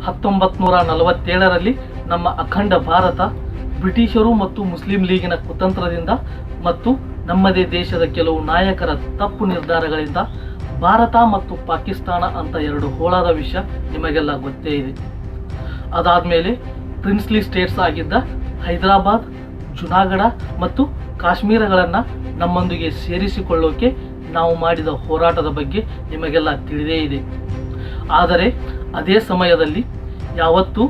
1947ರಲ್ಲಿ ನಮ್ಮ ಅಖಂಡ ಭಾರತ ಬ್ರಿಟಿಷರು ಮತ್ತು ಮುಸ್ಲಿಂ ಲೀಗಿನ ಕುತಂತ್ರದಿಂದ ಮತ್ತು ನಮ್ಮದೇ ದೇಶದ ಕೆಲವು ನಾಯಕರ ತಪ್ಪು ನಿರ್ಧಾರಗಳಿಂದ ಭಾರತ ಮತ್ತು ಪಾಕಿಸ್ತಾನ ಅಂತ ಎರಡು ಹೋಳಾದ ವಿಷಯ ನಿಮಗೆಲ್ಲ ಗೊತ್ತೇ ಇದೆ. ಅದಾದಮೇಲೆ ಪ್ರಿನ್ಸ್ಲಿ ಸ್ಟೇಟ್ಸ್ ಆಗಿದ್ದ ಹೈದರಾಬಾದ್, ಜುನಾಗಢ ಮತ್ತು ಕಾಶ್ಮೀರಗಳನ್ನು ನಮ್ಮೊಂದಿಗೆ ಸೇರಿಸಿಕೊಳ್ಳೋಕೆ ನಾವು ಮಾಡಿದ ಹೋರಾಟದ ಬಗ್ಗೆ ನಿಮಗೆಲ್ಲ ತಿಳಿದೇ ಇದೆ. ಆದರೆ ಅದೇ ಸಮಯದಲ್ಲಿ ಯಾವತ್ತೂ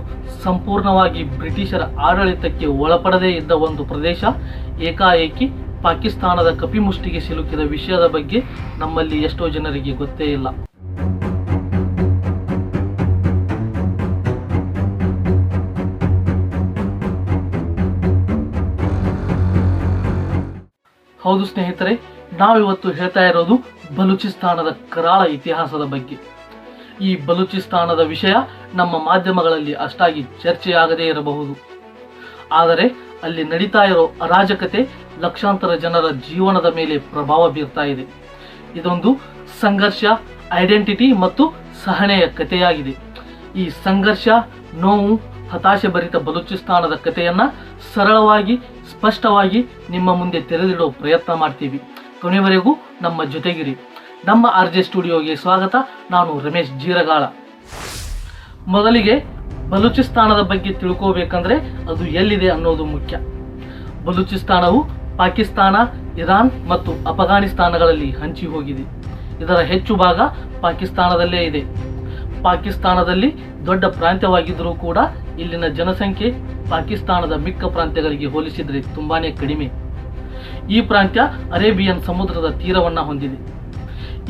ಸಂಪೂರ್ಣವಾಗಿ ಬ್ರಿಟಿಷರ ಆಡಳಿತಕ್ಕೆ ಒಳಪಡದೇ ಇದ್ದ ಒಂದು ಪ್ರದೇಶ ಏಕಾಏಕಿ ಪಾಕಿಸ್ತಾನದ ಕಪಿಮುಷ್ಟಿಗೆ ಸಿಲುಕಿದ ವಿಷಯದ ಬಗ್ಗೆ ನಮ್ಮಲ್ಲಿ ಎಷ್ಟೋ ಜನರಿಗೆ ಗೊತ್ತೇ ಇಲ್ಲ. ಹೌದು ಸ್ನೇಹಿತರೆ, ನಾವಿವತ್ತು ಹೇಳ್ತಾ ಇರೋದು ಬಲೂಚಿಸ್ತಾನದ ಕರಾಳ ಇತಿಹಾಸದ ಬಗ್ಗೆ. ಈ ಬಲೂಚಿಸ್ತಾನದ ವಿಷಯ ನಮ್ಮ ಮಾಧ್ಯಮಗಳಲ್ಲಿ ಅಷ್ಟಾಗಿ ಚರ್ಚೆಯಾಗದೇ ಇರಬಹುದು, ಆದರೆ ಅಲ್ಲಿ ನಡೀತಾ ಇರೋ ಅರಾಜಕತೆ ಲಕ್ಷಾಂತರ ಜನರ ಜೀವನದ ಮೇಲೆ ಪ್ರಭಾವ ಬೀರ್ತಾ ಇದೆ. ಇದೊಂದು ಸಂಘರ್ಷ, ಐಡೆಂಟಿಟಿ ಮತ್ತು ಸಹನೆಯ ಕಥೆಯಾಗಿದೆ. ಈ ಸಂಘರ್ಷ, ನೋವು, ಹತಾಶೆ ಭರಿತ ಬಲೂಚಿಸ್ತಾನದ ಕಥೆಯನ್ನ ಸರಳವಾಗಿ, ಸ್ಪಷ್ಟವಾಗಿ ನಿಮ್ಮ ಮುಂದೆ ತೆರೆದಿಡೋ ಪ್ರಯತ್ನ ಮಾಡ್ತೀವಿ. ಕೊನೆವರೆಗೂ ನಮ್ಮ ಜೊತೆಗಿರಿ. ನಮ್ಮ RJ ಸ್ಟುಡಿಯೋಗೆ ಸ್ವಾಗತ. ನಾನು ರಮೇಶ್ ಜೀರಗಾಳ. ಮೊದಲಿಗೆ ಬಲೂಚಿಸ್ತಾನದ ಬಗ್ಗೆ ತಿಳ್ಕೋಬೇಕಂದ್ರೆ ಅದು ಎಲ್ಲಿದೆ ಅನ್ನೋದು ಮುಖ್ಯ. ಬಲೂಚಿಸ್ತಾನವು ಪಾಕಿಸ್ತಾನ, ಇರಾನ್ ಮತ್ತು ಅಫಘಾನಿಸ್ತಾನಗಳಲ್ಲಿ ಹಂಚಿ ಹೋಗಿದೆ. ಇದರ ಹೆಚ್ಚು ಭಾಗ ಪಾಕಿಸ್ತಾನದಲ್ಲೇ ಇದೆ. ಪಾಕಿಸ್ತಾನದಲ್ಲಿ ದೊಡ್ಡ ಪ್ರಾಂತ್ಯವಾಗಿದ್ದರೂ ಕೂಡ ಇಲ್ಲಿನ ಜನಸಂಖ್ಯೆ ಪಾಕಿಸ್ತಾನದ ಮಿಕ್ಕ ಪ್ರಾಂತ್ಯಗಳಿಗೆ ಹೋಲಿಸಿದರೆ ತುಂಬಾನೇ ಕಡಿಮೆ. ಈ ಪ್ರಾಂತ್ಯ ಅರೇಬಿಯನ್ ಸಮುದ್ರದ ತೀರವನ್ನು ಹೊಂದಿದೆ.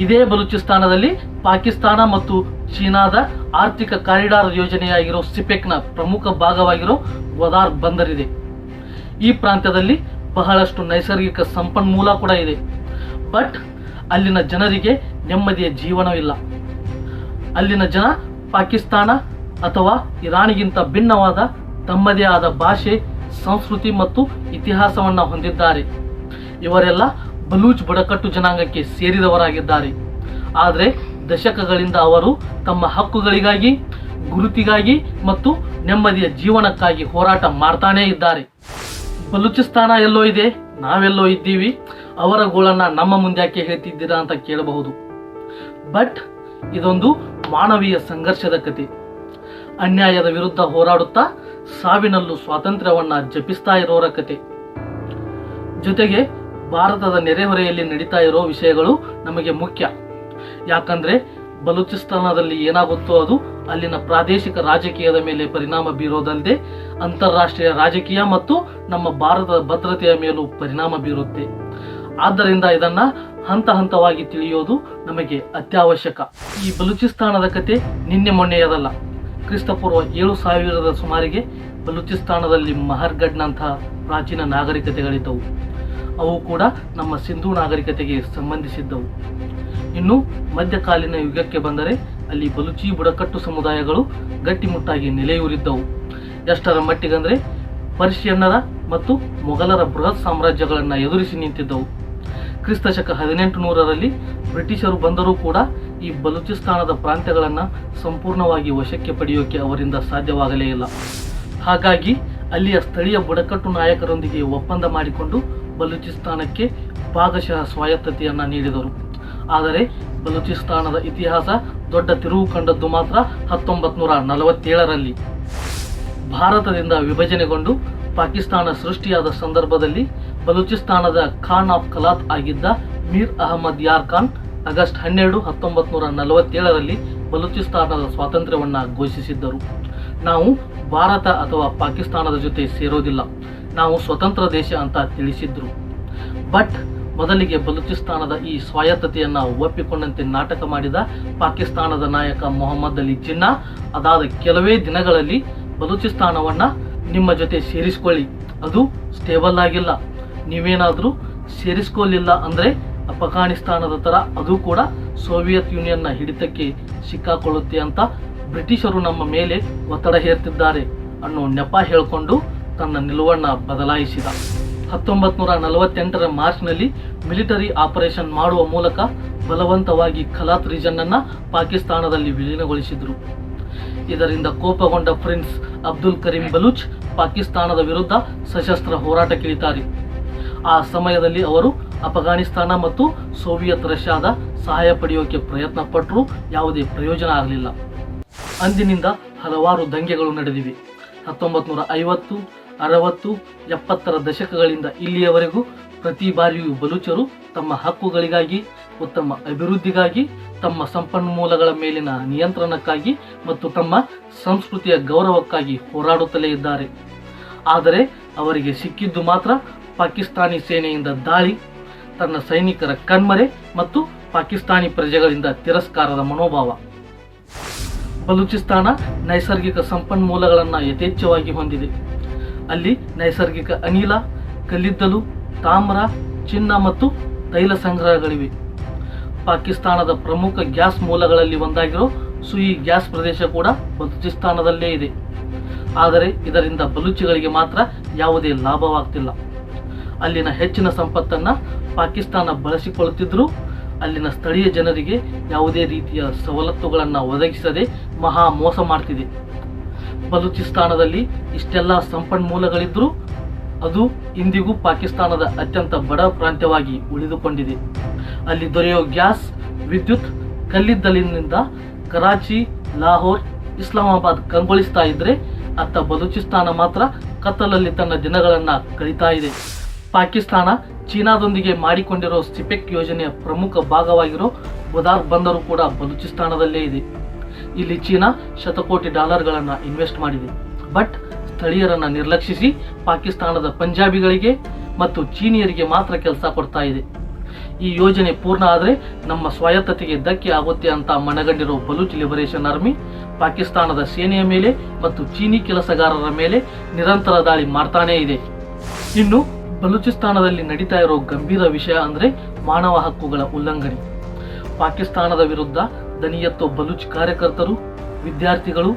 ಇದೇ ಬಲೂಚಿಸ್ತಾನದಲ್ಲಿ ಪಾಕಿಸ್ತಾನ ಮತ್ತು ಚೀನಾದ ಆರ್ಥಿಕ ಕಾರಿಡಾರ್ ಯೋಜನೆಯಾಗಿರೋ ಸಿಪೆಕ್ನ ಪ್ರಮುಖ ಭಾಗವಾಗಿರೋ ಗ್ವಾದಾರ್ ಬಂದರಿದೆ. ಈ ಪ್ರಾಂತ್ಯದಲ್ಲಿ ಬಹಳಷ್ಟು ನೈಸರ್ಗಿಕ ಸಂಪನ್ಮೂಲ ಕೂಡ ಇದೆ. ಬಟ್ ಅಲ್ಲಿನ ಜನರಿಗೆ ನೆಮ್ಮದಿಯ ಜೀವನವಿಲ್ಲ. ಅಲ್ಲಿನ ಜನ ಪಾಕಿಸ್ತಾನ ಅಥವಾ ಇರಾನಿಗಿಂತ ಭಿನ್ನವಾದ ತಮ್ಮದೇ ಆದ ಭಾಷೆ, ಸಂಸ್ಕೃತಿ ಮತ್ತು ಇತಿಹಾಸವನ್ನು ಹೊಂದಿದ್ದಾರೆ. ಇವರೆಲ್ಲ ಬಲೂಚ್ ಬುಡಕಟ್ಟು ಜನಾಂಗಕ್ಕೆ ಸೇರಿದವರಾಗಿದ್ದಾರೆ. ಆದರೆ ದಶಕಗಳಿಂದ ಅವರು ತಮ್ಮ ಹಕ್ಕುಗಳಿಗಾಗಿ, ಗುರುತಿಗಾಗಿ ಮತ್ತು ನೆಮ್ಮದಿಯ ಜೀವನಕ್ಕಾಗಿ ಹೋರಾಟ ಮಾಡ್ತಾನೇ ಇದ್ದಾರೆ. ಬಲೂಚಿಸ್ತಾನ ಎಲ್ಲೋ ಇದೆ, ನಾವೆಲ್ಲೋ ಇದ್ದೀವಿ, ಅವರ ಗೋಳನ್ನ ನಮ್ಮ ಮುಂದೆ ಯಾಕೆ ಹೇಳ್ತಿದ್ದೀರಾ ಅಂತ ಕೇಳಬಹುದು. ಬಟ್ ಇದೊಂದು ಮಾನವೀಯ ಸಂಘರ್ಷದ ಕತೆ. ಅನ್ಯಾಯದ ವಿರುದ್ಧ ಹೋರಾಡುತ್ತಾ ಸಾವಿನಲ್ಲೂ ಸ್ವಾತಂತ್ರ್ಯವನ್ನ ಜಪಿಸ್ತಾ ಇರೋರ ಕತೆ. ಜೊತೆಗೆ ಭಾರತದ ನೆರೆಹೊರೆಯಲ್ಲಿ ನಡೀತಾ ಇರೋ ವಿಷಯಗಳು ನಮಗೆ ಮುಖ್ಯ. ಯಾಕಂದ್ರೆ ಬಲೂಚಿಸ್ತಾನದಲ್ಲಿ ಏನಾಗುತ್ತೋ ಅದು ಅಲ್ಲಿನ ಪ್ರಾದೇಶಿಕ ರಾಜಕೀಯದ ಮೇಲೆ ಪರಿಣಾಮ ಬೀರೋದಲ್ಲದೆ ಅಂತಾರಾಷ್ಟ್ರೀಯ ರಾಜಕೀಯ ಮತ್ತು ನಮ್ಮ ಭಾರತದ ಭದ್ರತೆಯ ಮೇಲೂ ಪರಿಣಾಮ ಬೀರುತ್ತೆ. ಆದ್ದರಿಂದ ಇದನ್ನ ಹಂತ ಹಂತವಾಗಿ ತಿಳಿಯೋದು ನಮಗೆ ಅತ್ಯವಶ್ಯಕ. ಈ ಬಲೂಚಿಸ್ತಾನದ ಕತೆ ನಿನ್ನೆ ಮೊನ್ನೆಯದಲ್ಲ. ಕ್ರಿಸ್ತಪೂರ್ವ 7000 ಸುಮಾರಿಗೆ ಬಲೂಚಿಸ್ತಾನದಲ್ಲಿ ಮಹರ್ಗಢ್ನಂತಹ ಪ್ರಾಚೀನ ನಾಗರಿಕತೆಗಳಿದ್ದವು. ಅವು ಕೂಡ ನಮ್ಮ ಸಿಂಧೂ ನಾಗರಿಕತೆಗೆ ಸಂಬಂಧಿಸಿದ್ದವು. ಇನ್ನು ಮಧ್ಯಕಾಲೀನ ಯುಗಕ್ಕೆ ಬಂದರೆ ಅಲ್ಲಿ ಬಲೂಚಿ ಬುಡಕಟ್ಟು ಸಮುದಾಯಗಳು ಗಟ್ಟಿಮುಟ್ಟಾಗಿ ನೆಲೆಯೂರಿದ್ದವು. ಎಷ್ಟರ ಮಟ್ಟಿಗಂದ್ರೆ ಪರ್ಷಿಯನ್ನರ ಮತ್ತು ಮೊಘಲರ ಬೃಹತ್ ಸಾಮ್ರಾಜ್ಯಗಳನ್ನು ಎದುರಿಸಿ ನಿಂತಿದ್ದವು. ಕ್ರಿಸ್ತಶಕ 1800ರಲ್ಲಿ ಬ್ರಿಟಿಷರು ಬಂದರೂ ಕೂಡ ಈ ಬಲೂಚಿಸ್ತಾನದ ಪ್ರಾಂತ್ಯಗಳನ್ನು ಸಂಪೂರ್ಣವಾಗಿ ವಶಕ್ಕೆ ಪಡೆಯೋಕೆ ಅವರಿಂದ ಸಾಧ್ಯವಾಗಲೇ ಇಲ್ಲ. ಹಾಗಾಗಿ ಅಲ್ಲಿಯ ಸ್ಥಳೀಯ ಬುಡಕಟ್ಟು ನಾಯಕರೊಂದಿಗೆ ಒಪ್ಪಂದ ಮಾಡಿಕೊಂಡು ಬಲೂಚಿಸ್ತಾನಕ್ಕೆ ಭಾಗಶಃ ಸ್ವಾಯತ್ತತೆಯನ್ನು ನೀಡಿದರು. ಆದರೆ ಬಲೂಚಿಸ್ತಾನದ ಇತಿಹಾಸ ದೊಡ್ಡ ತಿರುವು ಕಂಡದ್ದು ಮಾತ್ರ 1947ರಲ್ಲಿ. ಭಾರತದಿಂದ ವಿಭಜನೆಗೊಂಡು ಪಾಕಿಸ್ತಾನ ಸೃಷ್ಟಿಯಾದ ಸಂದರ್ಭದಲ್ಲಿ ಬಲೂಚಿಸ್ತಾನದ ಖಾನ್ ಆಫ್ ಕಲಾತ್ ಆಗಿದ್ದ ಮೀರ್ ಅಹಮದ್ ಯಾರ್ ಖಾನ್ ಆಗಸ್ಟ್ 12, 1947ರಲ್ಲಿ ಬಲೂಚಿಸ್ತಾನದ ಸ್ವಾತಂತ್ರ್ಯವನ್ನು ಘೋಷಿಸಿದ್ದರು. ನಾವು ಭಾರತ ಅಥವಾ ಪಾಕಿಸ್ತಾನದ ಜೊತೆ ಸೇರೋದಿಲ್ಲ, ನಾವು ಸ್ವತಂತ್ರ ದೇಶ ಅಂತ ತಿಳಿಸಿದ್ರು. ಬಟ್ ಮೊದಲಿಗೆ ಬಲೂಚಿಸ್ತಾನದ ಈ ಸ್ವಾಯತ್ತತೆಯನ್ನು ಒಪ್ಪಿಕೊಂಡಂತೆ ನಾಟಕ ಮಾಡಿದ ಪಾಕಿಸ್ತಾನದ ನಾಯಕ ಮೊಹಮ್ಮದ್ ಅಲಿ ಜಿನ್ನಾ ಅದಾದ ಕೆಲವೇ ದಿನಗಳಲ್ಲಿ ಬಲೂಚಿಸ್ತಾನವನ್ನು ನಿಮ್ಮ ಜೊತೆ ಸೇರಿಸಿಕೊಳ್ಳಿ, ಅದು ಸ್ಟೇಬಲ್ ಆಗಿಲ್ಲ, ನೀವೇನಾದರೂ ಸೇರಿಸ್ಕೊಳ್ಳಿಲ್ಲ ಅಂದರೆ ಅಫಘಾನಿಸ್ತಾನದ ಥರ ಅದು ಕೂಡ ಸೋವಿಯತ್ ಯೂನಿಯನ್ನ ಹಿಡಿತಕ್ಕೆ ಸಿಕ್ಕಾಕೊಳ್ಳುತ್ತೆ ಅಂತ ಬ್ರಿಟಿಷರು ನಮ್ಮ ಮೇಲೆ ಒತ್ತಡ ಹೇರ್ತಿದ್ದಾರೆ ಅನ್ನೋ ನೆಪ ಹೇಳಿಕೊಂಡು ತನ್ನ ನಿಲುವನ್ನು ಬದಲಾಯಿಸಿದ. 1948ರ ಮಾರ್ಚ್ನಲ್ಲಿ ಮಿಲಿಟರಿ ಆಪರೇಷನ್ ಮಾಡುವ ಮೂಲಕ ಬಲವಂತವಾಗಿ ಖಲಾತ್ ರೀಜನ್ ಅನ್ನು ಪಾಕಿಸ್ತಾನದಲ್ಲಿ ವಿಲೀನಗೊಳಿಸಿದರು. ಇದರಿಂದ ಕೋಪಗೊಂಡ ಪ್ರಿನ್ಸ್ ಅಬ್ದುಲ್ ಕರೀಂ ಬಲೂಚ್ ಪಾಕಿಸ್ತಾನದ ವಿರುದ್ಧ ಸಶಸ್ತ್ರ ಹೋರಾಟಕ್ಕಿಳಿತಾರೆ. ಆ ಸಮಯದಲ್ಲಿ ಅವರು ಅಫ್ಘಾನಿಸ್ತಾನ ಮತ್ತು ಸೋವಿಯತ್ ರಷ್ಯಾದ ಸಹಾಯ ಪಡೆಯೋಕೆ ಪ್ರಯತ್ನ ಪಟ್ಟರೂ ಯಾವುದೇ ಪ್ರಯೋಜನ ಆಗಲಿಲ್ಲ. ಅಂದಿನಿಂದ ಹಲವಾರು ದಂಗೆಗಳು ನಡೆದಿವೆ. 1950, 60, 70ರ ದಶಕಗಳಿಂದ ಇಲ್ಲಿಯವರೆಗೂ ಪ್ರತಿ ಬಾರಿಯೂ ಬಲೂಚರು ತಮ್ಮ ಹಕ್ಕುಗಳಿಗಾಗಿ, ಉತ್ತಮ ಅಭಿವೃದ್ಧಿಗಾಗಿ, ತಮ್ಮ ಸಂಪನ್ಮೂಲಗಳ ಮೇಲಿನ ನಿಯಂತ್ರಣಕ್ಕಾಗಿ ಮತ್ತು ತಮ್ಮ ಸಂಸ್ಕೃತಿಯ ಗೌರವಕ್ಕಾಗಿ ಹೋರಾಡುತ್ತಲೇ ಇದ್ದಾರೆ. ಆದರೆ ಅವರಿಗೆ ಸಿಕ್ಕಿದ್ದು ಮಾತ್ರ ಪಾಕಿಸ್ತಾನಿ ಸೇನೆಯಿಂದ ದಾಳಿ, ತನ್ನ ಸೈನಿಕರ ಕಣ್ಮರೆ ಮತ್ತು ಪಾಕಿಸ್ತಾನಿ ಪ್ರಜೆಗಳಿಂದ ತಿರಸ್ಕಾರದ ಮನೋಭಾವ. ಬಲೂಚಿಸ್ತಾನ ನೈಸರ್ಗಿಕ ಸಂಪನ್ಮೂಲಗಳನ್ನು ಯಥೇಚ್ಛವಾಗಿ ಹೊಂದಿದೆ. ಅಲ್ಲಿ ನೈಸರ್ಗಿಕ ಅನಿಲ, ಕಲ್ಲಿದ್ದಲು, ತಾಮ್ರ, ಚಿನ್ನ ಮತ್ತು ತೈಲ ಸಂಗ್ರಹಗಳಿವೆ. ಪಾಕಿಸ್ತಾನದ ಪ್ರಮುಖ ಗ್ಯಾಸ್ ಮೂಲಗಳಲ್ಲಿ ಒಂದಾಗಿರೋ ಸುಯಿ ಗ್ಯಾಸ್ ಪ್ರದೇಶ ಕೂಡ ಬಲೂಚಿಸ್ತಾನದಲ್ಲೇ ಇದೆ. ಆದರೆ ಇದರಿಂದ ಬಲೂಚಿಗಳಿಗೆ ಮಾತ್ರ ಯಾವುದೇ ಲಾಭವಾಗ್ತಿಲ್ಲ. ಅಲ್ಲಿನ ಹೆಚ್ಚಿನ ಸಂಪತ್ತನ್ನು ಪಾಕಿಸ್ತಾನ ಬಳಸಿಕೊಳ್ಳುತ್ತಿದ್ದರೂ ಅಲ್ಲಿನ ಸ್ಥಳೀಯ ಜನರಿಗೆ ಯಾವುದೇ ರೀತಿಯ ಸವಲತ್ತುಗಳನ್ನು ಒದಗಿಸದೆ ಮಹಾ ಮೋಸ ಮಾಡ್ತಿದೆ. ಬಲೂಚಿಸ್ತಾನದಲ್ಲಿ ಇಷ್ಟೆಲ್ಲ ಸಂಪನ್ಮೂಲಗಳಿದ್ದರೂ ಅದು ಇಂದಿಗೂ ಪಾಕಿಸ್ತಾನದ ಅತ್ಯಂತ ಬಡ ಪ್ರಾಂತ್ಯವಾಗಿ ಉಳಿದುಕೊಂಡಿದೆ. ಅಲ್ಲಿ ದೊರೆಯೋ ಗ್ಯಾಸ್, ವಿದ್ಯುತ್, ಕಲ್ಲಿದ್ದಲಿನಿಂದ ಕರಾಚಿ, ಲಾಹೋರ್, ಇಸ್ಲಾಮಾಬಾದ್ ಕಂಗೊಳಿಸ್ತಾ ಇದ್ರೆ ಅತ್ತ ಬಲೂಚಿಸ್ತಾನ ಮಾತ್ರ ಕತ್ತಲಲ್ಲಿ ತನ್ನ ದಿನಗಳನ್ನು ಕಳೀತಾ ಇದೆ. ಪಾಕಿಸ್ತಾನ ಚೀನಾದೊಂದಿಗೆ ಮಾಡಿಕೊಂಡಿರೋ ಸಿಪೆಕ್ ಯೋಜನೆಯ ಪ್ರಮುಖ ಭಾಗವಾಗಿರೋ ಬುದಾರ್ ಬಂದರು ಕೂಡ ಬಲೂಚಿಸ್ತಾನದಲ್ಲೇ ಇದೆ. ಇಲ್ಲಿ ಚೀನಾ ಶತಕೋಟಿ ಡಾಲರ್ಗಳನ್ನು ಇನ್ವೆಸ್ಟ್ ಮಾಡಿದೆ. ಬಟ್ ಸ್ಥಳೀಯರನ್ನು ನಿರ್ಲಕ್ಷಿಸಿ ಪಾಕಿಸ್ತಾನದ ಪಂಜಾಬಿಗಳಿಗೆ ಮತ್ತು ಚೀನಿಯರಿಗೆ ಮಾತ್ರ ಕೆಲಸ ಕೊಡ್ತಾ ಇದೆ. ಈ ಯೋಜನೆ ಪೂರ್ಣ ಆದರೆ ನಮ್ಮ ಸ್ವಾಯತ್ತತೆಗೆ ಧಕ್ಕೆ ಆಗುತ್ತೆ ಅಂತ ಮನಗಂಡಿರೋ ಬಲೂಚ್ ಲಿಬರೇಷನ್ ಆರ್ಮಿ ಪಾಕಿಸ್ತಾನದ ಸೇನೆಯ ಮೇಲೆ ಮತ್ತು ಚೀನಿ ಕೆಲಸಗಾರರ ಮೇಲೆ ನಿರಂತರ ದಾಳಿ ಮಾಡ್ತಾನೇ ಇದೆ. ಇನ್ನು ಬಲೂಚಿಸ್ತಾನದಲ್ಲಿ ನಡೀತಾ ಇರೋ ಗಂಭೀರ ವಿಷಯ ಅಂದರೆ ಮಾನವ ಹಕ್ಕುಗಳ ಉಲ್ಲಂಘನೆ. ಪಾಕಿಸ್ತಾನದ ವಿರುದ್ಧ ದನಿ ಎತ್ತೋ ಬಲೂಚ್ ಕಾರ್ಯಕರ್ತರು, ವಿದ್ಯಾರ್ಥಿಗಳು,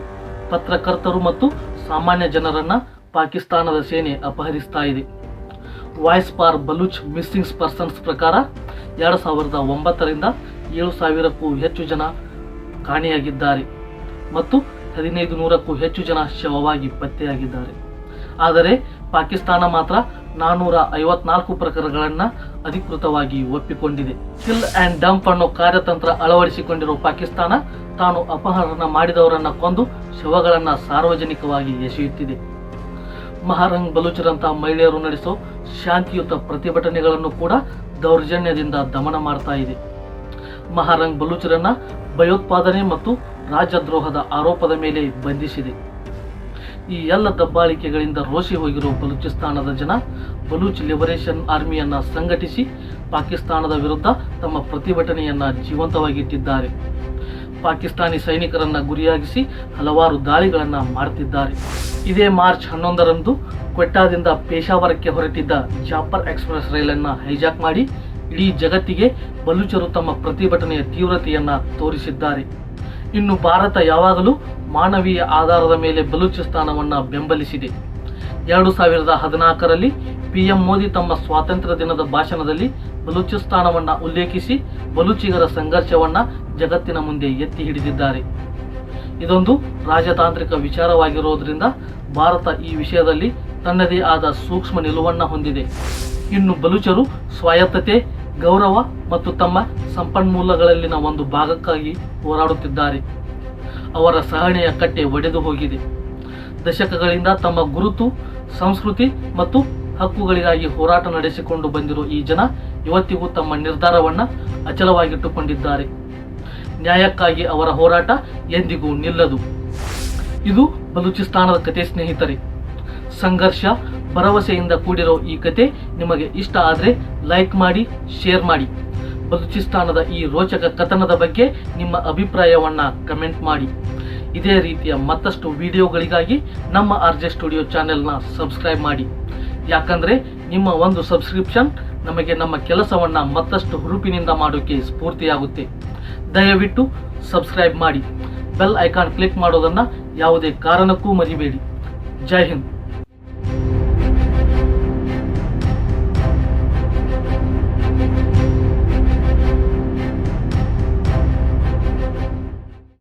ಪತ್ರಕರ್ತರು ಮತ್ತು ಸಾಮಾನ್ಯ ಜನರನ್ನು ಪಾಕಿಸ್ತಾನದ ಸೇನೆ ಅಪಹರಿಸ್ತಾ ಇದೆ. Voice for Baloch missing persons ಪ್ರಕಾರ 2009ರಿಂದ 7,000ಕ್ಕೂ ಹೆಚ್ಚು ಜನ ಕಾಣೆಯಾಗಿದ್ದಾರೆ ಮತ್ತು 1,500ಕ್ಕೂ ಹೆಚ್ಚು ಜನ ಶವವಾಗಿ ಪತ್ತೆಯಾಗಿದ್ದಾರೆ. ಆದರೆ ಪಾಕಿಸ್ತಾನ ಮಾತ್ರ 454 ಪ್ರಕರಣಗಳನ್ನು ಅಧಿಕೃತವಾಗಿ ಒಪ್ಪಿಕೊಂಡಿದೆ. ಕಿಲ್ ಆ್ಯಂಡ್ ಡಂಪ್ ಅನ್ನೋ ಕಾರ್ಯತಂತ್ರ ಅಳವಡಿಸಿಕೊಂಡಿರೋ ಪಾಕಿಸ್ತಾನ ತಾನು ಅಪಹರಣ ಮಾಡಿದವರನ್ನು ಕೊಂದು ಶವಗಳನ್ನು ಸಾರ್ವಜನಿಕವಾಗಿ ಎಸೆಯುತ್ತಿದೆ. ಮಹಾರಂಗ್ ಬಲೂಚರಂಥ ಮಹಿಳೆಯರು ನಡೆಸೋ ಶಾಂತಿಯುತ ಪ್ರತಿಭಟನೆಗಳನ್ನು ಕೂಡ ದೌರ್ಜನ್ಯದಿಂದ ದಮನ ಮಾಡ್ತಾ ಇದೆ. ಮಹಾರಂಗ್ ಬಲೂಚರನ್ನ ಭಯೋತ್ಪಾದನೆ ಮತ್ತು ರಾಜದ್ರೋಹದ ಆರೋಪದ ಮೇಲೆ ಬಂಧಿಸಿದೆ. ಈ ಎಲ್ಲ ದಬ್ಬಾಳಿಕೆಗಳಿಂದ ರೋಷಿ ಹೋಗಿರುವ ಬಲೂಚಿಸ್ತಾನದ ಜನ ಬಲೂಚ್ ಲಿಬರೇಷನ್ ಆರ್ಮಿಯನ್ನ ಸಂಘಟಿಸಿ ಪಾಕಿಸ್ತಾನದ ವಿರುದ್ಧ ತಮ್ಮ ಪ್ರತಿಭಟನೆಯನ್ನ ಜೀವಂತವಾಗಿಟ್ಟಿದ್ದಾರೆ. ಪಾಕಿಸ್ತಾನಿ ಸೈನಿಕರನ್ನ ಗುರಿಯಾಗಿಸಿ ಹಲವಾರು ದಾಳಿಗಳನ್ನ ಮಾಡುತ್ತಿದ್ದಾರೆ. ಇದೇ ಮಾರ್ಚ್ 11ರಂದು ಕ್ವೆಟ್ಟಾದಿಂದ ಪೇಶಾವರಕ್ಕೆ ಹೊರಟಿದ್ದ ಜಾಫರ್ ಎಕ್ಸ್ಪ್ರೆಸ್ ರೈಲನ್ನು ಹೈಜಾಕ್ ಮಾಡಿ ಇಡೀ ಜಗತ್ತಿಗೆ ಬಲೂಚರು ತಮ್ಮ ಪ್ರತಿಭಟನೆಯ ತೀವ್ರತೆಯನ್ನ ತೋರಿಸಿದ್ದಾರೆ. ಇನ್ನು ಭಾರತ ಯಾವಾಗಲೂ ಮಾನವೀಯ ಆಧಾರದ ಮೇಲೆ ಬಲೂಚಿಸ್ತಾನವನ್ನು ಬೆಂಬಲಿಸಿದೆ. 2014ರಲ್ಲಿ PM ಮೋದಿ ತಮ್ಮ ಸ್ವಾತಂತ್ರ್ಯ ದಿನದ ಭಾಷಣದಲ್ಲಿ ಬಲೂಚಿಸ್ತಾನವನ್ನು ಉಲ್ಲೇಖಿಸಿ ಬಲೂಚಿಗರ ಸಂಘರ್ಷವನ್ನು ಜಗತ್ತಿನ ಮುಂದೆ ಎತ್ತಿ ಹಿಡಿದಿದ್ದಾರೆ. ಇದೊಂದು ರಾಜತಾಂತ್ರಿಕ ವಿಚಾರವಾಗಿರೋದ್ರಿಂದ ಭಾರತ ಈ ವಿಷಯದಲ್ಲಿ ತನ್ನದೇ ಆದ ಸೂಕ್ಷ್ಮ ನಿಲುವನ್ನು ಹೊಂದಿದೆ. ಇನ್ನು ಬಲೂಚರು ಸ್ವಾಯತ್ತತೆ, ಗೌರವ ಮತ್ತು ತಮ್ಮ ಸಂಪನ್ಮೂಲಗಳಲ್ಲಿನ ಒಂದು ಭಾಗಕ್ಕಾಗಿ ಹೋರಾಡುತ್ತಿದ್ದಾರೆ. ಅವರ ಸಹನೆಯ ಕಟ್ಟೆ ಒಡೆದು ಹೋಗಿದೆ. ದಶಕಗಳಿಂದ ತಮ್ಮ ಗುರುತು, ಸಂಸ್ಕೃತಿ ಮತ್ತು ಹಕ್ಕುಗಳಿಗಾಗಿ ಹೋರಾಟ ನಡೆಸಿಕೊಂಡು ಬಂದಿರೋ ಈ ಜನ ಇವತ್ತಿಗೂ ತಮ್ಮ ನಿರ್ಧಾರವನ್ನು ಅಚಲವಾಗಿಟ್ಟುಕೊಂಡಿದ್ದಾರೆ. ನ್ಯಾಯಕ್ಕಾಗಿ ಅವರ ಹೋರಾಟ ಎಂದಿಗೂ ನಿಲ್ಲದು. ಇದು ಬಲೂಚಿಸ್ತಾನದ ಕತೆ ಸ್ನೇಹಿತರೆ. ಸಂಘರ್ಷ, ಭರವಸೆಯಿಂದ ಕೂಡಿರೋ ಈ ಕತೆ ನಿಮಗೆ ಇಷ್ಟ ಆದರೆ ಲೈಕ್ ಮಾಡಿ, ಶೇರ್ ಮಾಡಿ. ಬಲೂಚಿಸ್ತಾನದ ಈ ರೋಚಕ ಕಥನದ ಬಗ್ಗೆ ನಿಮ್ಮ ಅಭಿಪ್ರಾಯವನ್ನು ಕಮೆಂಟ್ ಮಾಡಿ. ಇದೇ ರೀತಿಯ ಮತ್ತಷ್ಟು ವಿಡಿಯೋಗಳಿಗಾಗಿ ನಮ್ಮ RJ ಸ್ಟುಡಿಯೋ ಚಾನೆಲ್ನ ಸಬ್ಸ್ಕ್ರೈಬ್ ಮಾಡಿ. ಯಾಕಂದರೆ ನಿಮ್ಮ ಒಂದು ಸಬ್ಸ್ಕ್ರಿಪ್ಷನ್ ನಮಗೆ ನಮ್ಮ ಕೆಲಸವನ್ನು ಮತ್ತಷ್ಟು ಹುರುಪಿನಿಂದ ಮಾಡೋಕ್ಕೆ ಸ್ಫೂರ್ತಿಯಾಗುತ್ತೆ. ದಯವಿಟ್ಟು ಸಬ್ಸ್ಕ್ರೈಬ್ ಮಾಡಿ. ಬೆಲ್ ಐಕಾನ್ ಕ್ಲಿಕ್ ಮಾಡೋದನ್ನು ಯಾವುದೇ ಕಾರಣಕ್ಕೂ ಮರಿಬೇಡಿ. ಜೈ ಹಿಂದ್.